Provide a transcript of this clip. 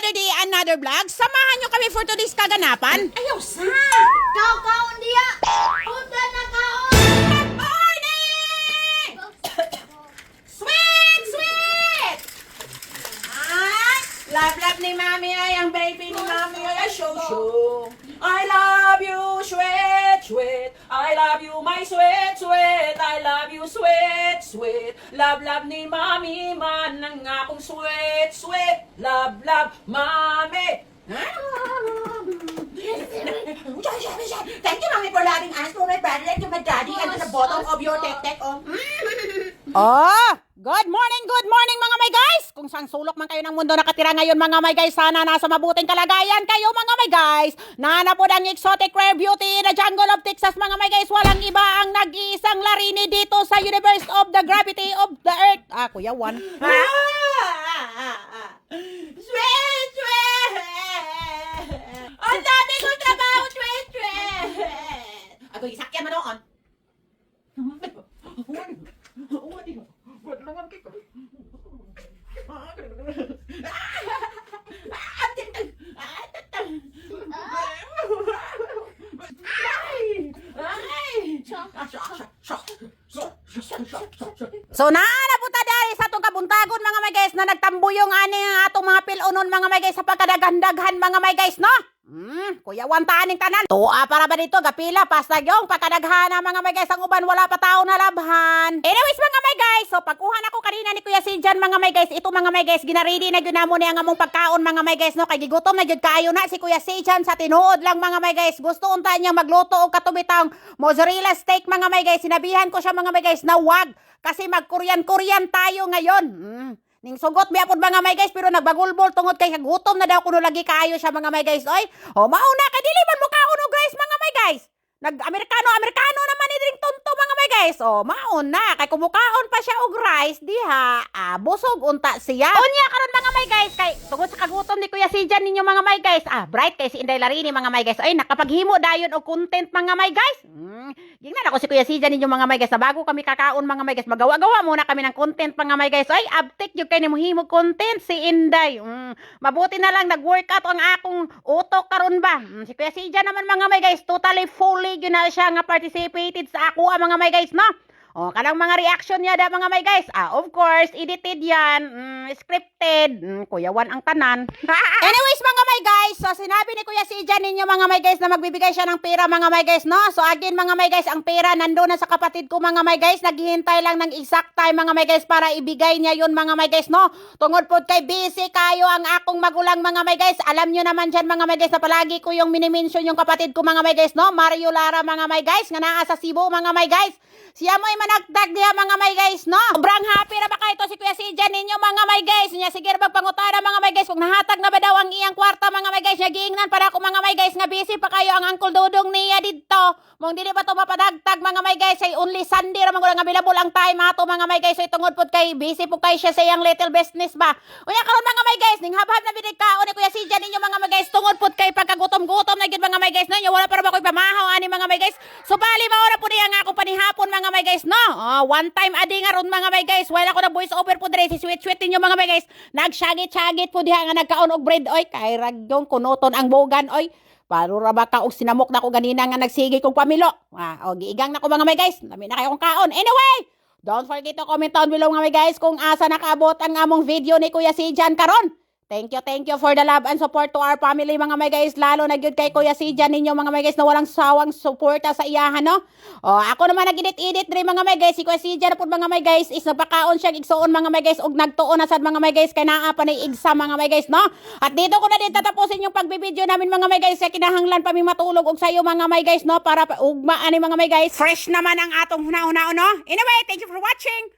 another day, another vlog. Samahan nyo kami for today's kaganapan. Ayaw sa! Kaon diya! Unda na kaon! Good morning! Sweet! Sweet! Ay, love ni Mami ay ang baby ni Mami ay show. I love you, sweet, sweet. I love you, my sweet, sweet. I love you, sweet, sweet. Love ni Mami man ang akong sweet, sweet. Love, Mami. Thank you, Mami, for loving us, for my brother, and to my daddy, and to the bottom of your tek-tek. Good morning mga may guys! Kung sang sulok man kayo ng mundo nakatira ngayon mga may guys, sana nasa mabuting kalagayan kayo mga may guys. Nanapod ang exotic rare beauty na Jungle of Texas mga may guys. Walang iba ang nag-iisang larini dito sa universe of the gravity of the earth. Kuya Juan. Sweet, sweet! Ang dami kong trabaho, sweet, sweet! Ako isakyan mo noon. So naanapunta dahil sa itong kabuntagon mga may guys na nagtambuyong ani atong mga pilunon mga may guys sa pagkadaghan-daghan mga may guys no? Kuya Juan taaning tanan. Tuwa para ba dito gapila pastag yung pagkadaghana mga may guys ang uban wala pa tao na labhan. Anyways mga may guys, so pagkuhan ako kanina ni Kuya Sijan mga may guys, ito mga may guys ginaredy na gyud namo ni ang among pagkaon mga may guys no kay gigutom na gyud kaayo na si Kuya Sijan sa tinuod lang mga may guys. Gusto unta niya magluto og katubitang mozzarella steak mga may guys. Sinabihan ko siya mga may guys na wag kasi mag-Korean tayo ngayon. Ning sugot biapod mga may guys pero nagbagulbol tungod kay kagutom na daw kuno lagi kaayo siya mga may guys. Oy, mauna kay dili man mo kaon og rice mga may guys. Nag-Amerikano naman ni drink tonto mga may guys. Mauna kay kumukaon pa siya og rice diha. Busog unta siya. Unya karon mga may guys kay tungod sa kagutom ni Kuya Sijan ninyo mga may guys. Bright kay si Inday Larini mga may guys. Ay nakapaghimo dayon og content mga may guys. Gingnan ako si Kuya Sijan ninyo mga may guys. Na bago kami kakaon mga may guys, magawa-gawa muna kami ng content mga may guys. Ay abtik yung kay nimo himo content si Inday. Mabuti na lang nag-workout ang akong utok karon ba. Si Kuya Sijan naman mga may guys, totally fully yun na siya nga participated sa ako mga may guys no. Kanang mga reaction niya da mga may guys. Of course, edited yan, scripted. Kuya Juan ang tanan. Anyways mga may guys, so sinabi ni Kuya Sijan ninyo mga may guys na magbibigay siya ng pera mga may guys no. So again mga may guys, ang pera nandoon na sa kapatid ko mga may guys. Naghihintay lang ng exact time mga may guys para ibigay niya yun mga may guys no. Tungod po kay busy kayo ang akong magulang mga may guys. Alam nyo naman dyan mga may guys na palagi ko yung minimension yung kapatid ko mga may guys no. Mario Lara mga may guys nga naa sa Cebu mga may guys. Siya mo'y managdag niya mga may guys, no? Sobrang happy na ba kayo to si Kuya Sijan ninyo mga may guys? Niya sige magpangutana mga may guys kung nahatag na ba daw ang iyang kwarta mga may guys. Niya giingnan para ako mga may guys nga busy pa kayo ang Uncle Dudong niya dito. Mong dili ba to mapadagtag mga may guys ay only Sunday ra man nga available ang time ato mga may guys. So tungod pod kay busy po kay siya sa iyang little business ba. Unya karon mga may guys ning habhab na binig kaon ni Kuya Sijan ninyo mga may guys tungod pod kay pagkagutom-gutom na gid mga may guys no. Wala para ba koy pamahaw ani mga may guys. So bali mao na pud ang ako panihapon mga may guys no. One time adi nga ron mga may guys. While ako na voice over po dire si sweet ninyo mga may guys. Nagsyagit-syagit po diha nga nagkaon og bread oy kay ragyong kunoton ang bogan oy. Paro ra ba ka og sinamok na ko ganina nga nagsigi kong pamilo. Giigang na ko mga may guys. Lami na kayo kong kaon. Anyway, don't forget to comment down below mga may guys kung asa nakaabot ang among video ni Kuya Sijan karon. Thank you for the love and support to our family mga may guys. Lalo na gyud kay Kuya Sijan ninyo mga may guys na walang sawang suporta sa iyahan no. Ako naman nag-edit diri mga may guys. Si Kuya Sijan pud mga may guys is napakaon siya igsuon mga may guys og nagtuon na sad mga may guys kay naa pa nay exam mga may guys no. At dito ko na din tatapusin yung pagbibideo namin mga may guys kay kinahanglan pa mi matulog og sayo mga may guys no para ugma ani mga may guys. Fresh naman ang atong hunahuna no. Anyway, thank you for watching.